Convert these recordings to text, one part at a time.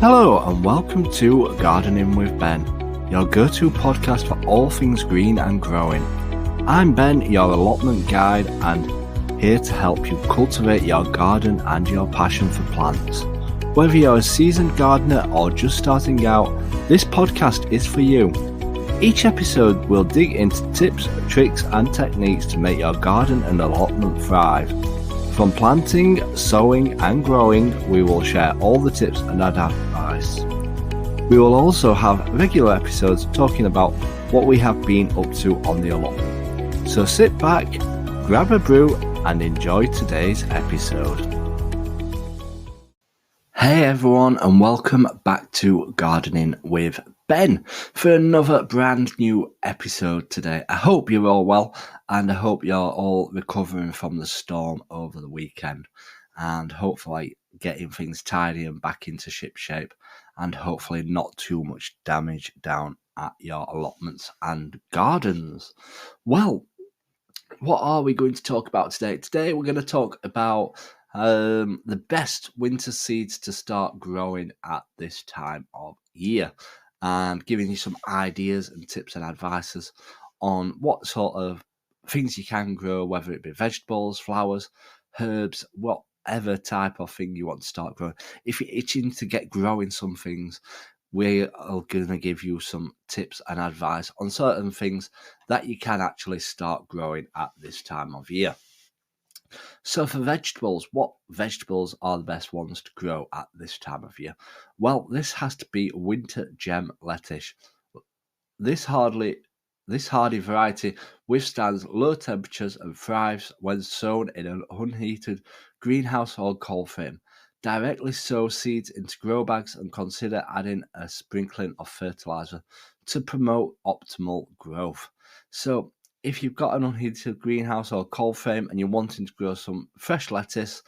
Hello and welcome to Gardening with Ben, your go-to podcast for all things green and growing. I'm Ben, your allotment guide, and here to help you cultivate your garden and your passion for plants. Whether you're a seasoned gardener or just starting out, this podcast is for you. Each episode will dig into tips, tricks and techniques to make your garden and allotment thrive. From planting, sowing and growing, we will share all the tips and advice. We will also have regular episodes talking about what we have been up to on the allotment. So sit back, grab a brew and enjoy today's episode. Hey everyone and welcome back to Gardening with Ben for another brand new episode today. I hope you're all well and I hope you're all recovering from the storm over the weekend and hopefully getting things tidy and back into ship shape and hopefully not too much damage down at your allotments and gardens. Well, what are we going to talk about today? Today we're going to talk about the best winter seeds to start growing at this time of year and giving you some ideas and tips and advices on what sort of things you can grow, whether it be vegetables, flowers, herbs, whatever type of thing you want to start growing. If you're itching to get growing some things, we are going to give you some tips and advice on certain things that you can actually start growing at this time of year. So for vegetables, what vegetables are the best ones to grow at this time of year? Well, this has to be winter gem lettuce. This hardy variety withstands low temperatures and thrives when sown in an unheated greenhouse or cold frame. Directly sow seeds into grow bags and consider adding a sprinkling of fertilizer to promote optimal growth. So if you've got an unheated greenhouse or cold frame and you're wanting to grow some fresh lettuce,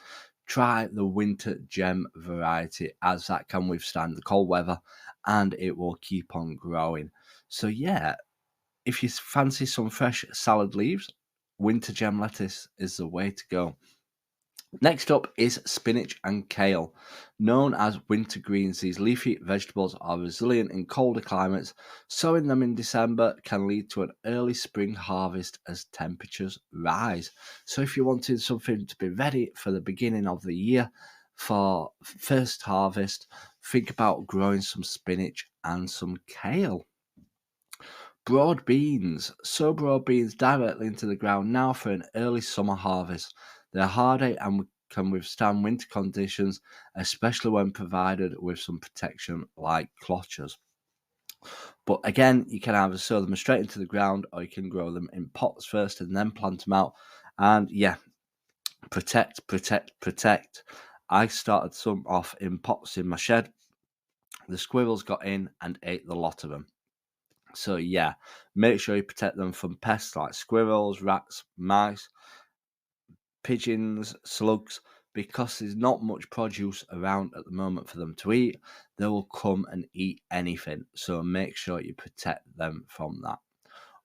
try the winter gem variety as that can withstand the cold weather and it will keep on growing. So yeah, if you fancy some fresh salad leaves, winter gem lettuce is the way to go. Next up is spinach and kale. Known as winter greens, these leafy vegetables are resilient in colder climates. Sowing them in December can lead to an early spring harvest as temperatures rise. So if you wanted something to be ready for the beginning of the year for first harvest, think about growing some spinach and some kale. Broad beans. Sow broad beans directly into the ground now for an early summer harvest. They're hardy and can withstand winter conditions, especially when provided with some protection like clochers. But again, you can either sow them straight into the ground or you can grow them in pots first and then plant them out. And yeah, protect. I started some off in pots in my shed. The squirrels got in and ate the lot of them. So yeah, make sure you protect them from pests like squirrels, rats, mice, pigeons, slugs, because there's not much produce around at the moment for them to eat. They will come and eat anything, so make sure you protect them from that.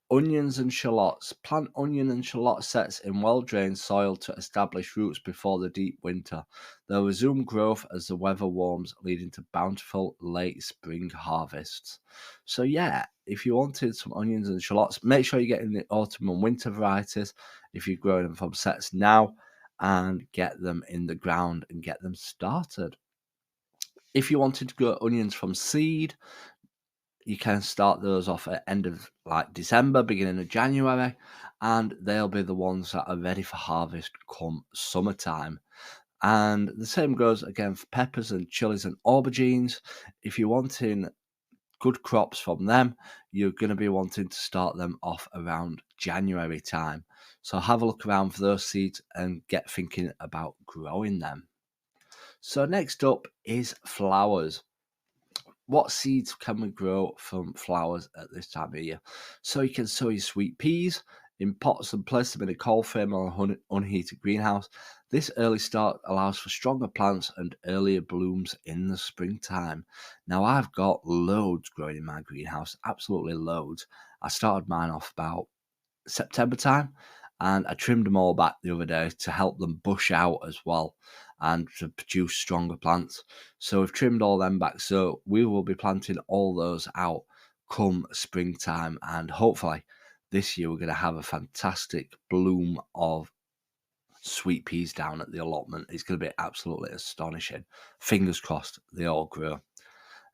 Onions and shallots. Plant onion and shallot sets in well-drained soil to establish roots before the deep winter. They'll resume growth as the weather warms, leading to bountiful late spring harvests. So yeah, if you wanted some onions and shallots, make sure you're getting the autumn and winter varieties if you're growing them from sets now, and get them in the ground and get them started. If you wanted to grow onions from seed, you can start those off at end of December, beginning of January, and they'll be the ones that are ready for harvest come summertime. And the same goes again for peppers and chilies and aubergines. If you're wanting good crops from them, you're going to be wanting to start them off around January time. So have a look around for those seeds and get thinking about growing them. So next up is flowers. What seeds can we grow from flowers at this time of year? So you can sow your sweet peas in pots and place them in a cold frame or an unheated greenhouse. This early start allows for stronger plants and earlier blooms in the springtime. Now I've got loads growing in my greenhouse, absolutely loads. I started mine off about September time and I trimmed them all back the other day to help them bush out as well. and to produce stronger plants. So we've trimmed all them back. So we will be planting all those out come springtime, and hopefully this year we're going to have a fantastic bloom of sweet peas down at the allotment. It's going to be absolutely astonishing. Fingers crossed they all grow.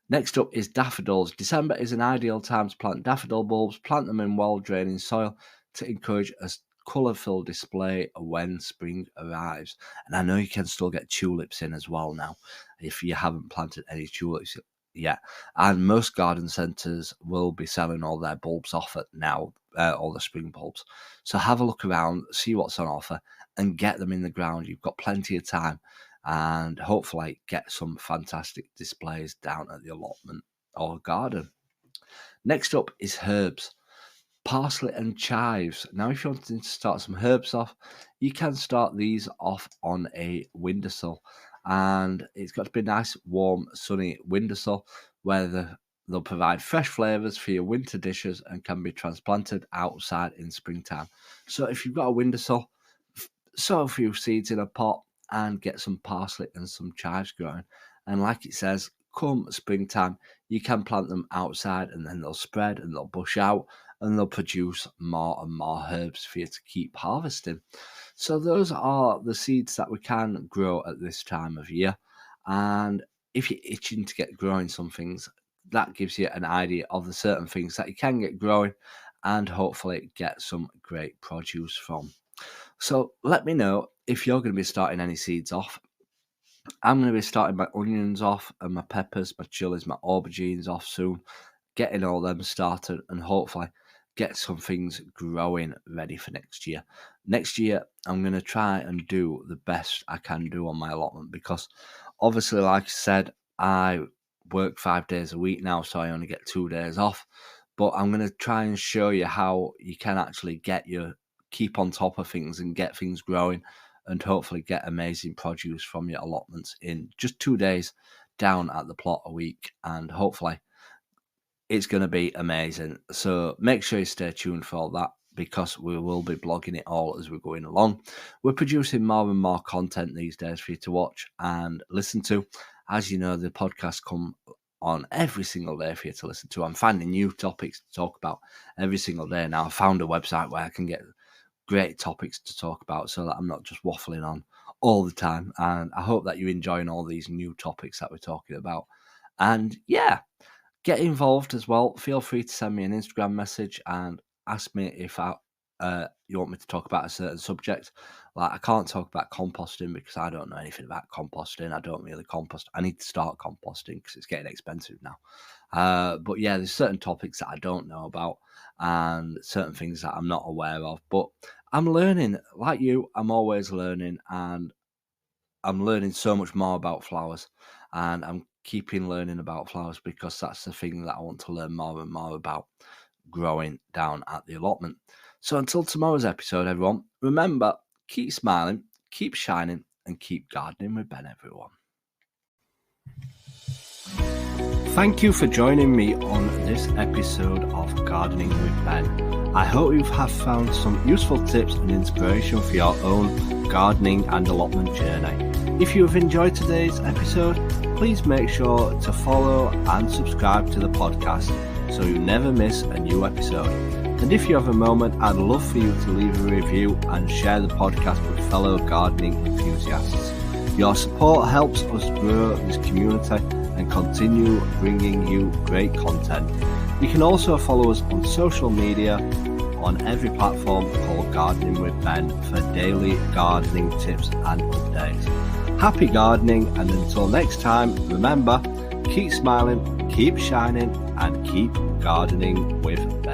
Next up is daffodils. December is an ideal time to plant daffodil bulbs. Plant them in well-draining soil to encourage a colourful display when spring arrives. And I know you can still get tulips in as well now if you haven't planted any tulips yet. And most garden centres will be selling all their bulbs off at now, all the spring bulbs. So have a look around, see what's on offer, and get them in the ground. You've got plenty of time, and hopefully get some fantastic displays down at the allotment or garden. Next up is herbs. Parsley and chives. Now, if you're wanting to start some herbs off, you can start these off on a windowsill, and it's got to be a nice, warm, sunny windowsill where they'll provide fresh flavours for your winter dishes and can be transplanted outside in springtime. So if you've got a windowsill, sow a few seeds in a pot and get some parsley and some chives growing. And like it says, come springtime, you can plant them outside and then they'll spread and they'll bush out and they'll produce more and more herbs for you to keep harvesting. So those are the seeds that we can grow at this time of year. And if you're itching to get growing some things, that gives you an idea of the certain things that you can get growing and hopefully get some great produce from. So let me know if you're going to be starting any seeds off. I'm going to be starting my onions off and my peppers, my chilies, my aubergines off soon, getting all them started and hopefully get some things growing ready for next year. Next year, I'm going to try and do the best I can do on my allotment because obviously, like I said, I work 5 days a week now, so I only get 2 days off. But I'm going to try and show you how you can actually keep on top of things and get things growing and hopefully get amazing produce from your allotments in just 2 days down at the plot a week, and hopefully it's going to be amazing. So make sure you stay tuned for all that because we will be blogging it all as we're going along. We're producing more and more content these days for you to watch and listen to. As you know, the podcasts come on every single day for you to listen to. I'm finding new topics to talk about every single day now. I found a website where I can get great topics to talk about so that I'm not just waffling on all the time. And I hope that you're enjoying all these new topics that we're talking about. And yeah, get involved as well. Feel free to send me an Instagram message and ask me if you want me to talk about a certain subject. Like, I can't talk about composting because I don't know anything about composting. I don't really compost. I need to start composting because it's getting expensive now. But yeah, there's certain topics that I don't know about and certain things that I'm not aware of. But I'm learning. Like you, I'm always learning, and I'm learning so much more about flowers, and I'm keeping learning about flowers because that's the thing that I want to learn more and more about growing down at the allotment. So until tomorrow's episode, everyone, remember, keep smiling, keep shining, and keep gardening with Ben, everyone. Thank you for joining me on this episode of Gardening with Ben. I hope you have found some useful tips and inspiration for your own gardening and allotment journey. If you have enjoyed today's episode, please make sure to follow and subscribe to the podcast so you never miss a new episode. And if you have a moment, I'd love for you to leave a review and share the podcast with fellow gardening enthusiasts. Your support helps us grow this community and continue bringing you great content. You can also follow us on social media on every platform called Gardening with Ben for daily gardening tips and updates. Happy gardening, and until next time, remember, keep smiling, keep shining, and keep gardening with Ben.